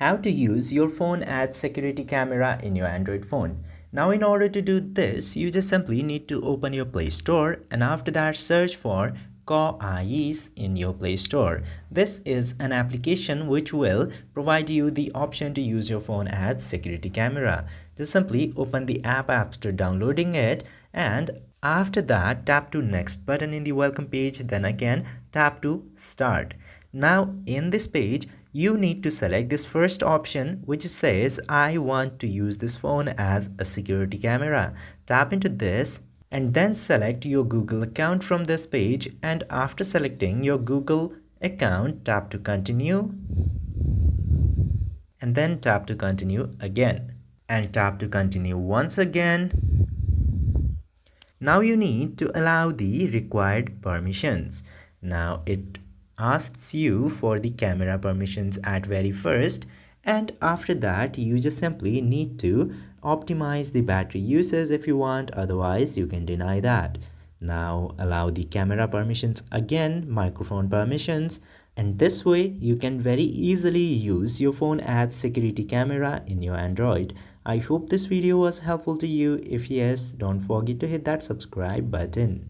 How to use your phone as security camera in your Android phone. Now in order to do this, you just simply need to open your Play Store and after that search for COIES in your Play Store. This is an application which will provide you the option to use your phone as security camera. Just simply open the app after downloading it, and after that tap to next button in the welcome page, then again tap to start. Now in this page you need to select this first option which says I want to use this phone as a security camera. Tap into this and then select your Google account from this page, and after selecting your Google account tap to continue and then tap to continue again and tap to continue once again. Now you need to allow the required permissions. Now it asks you for the camera permissions at very first, and after that you just simply need to optimize the battery usage if you want, otherwise you can deny that. Now allow the camera permissions again, microphone permissions, and this way you can very easily use your phone as security camera in your Android. I hope this video was helpful to you. If yes, don't forget to hit that subscribe button.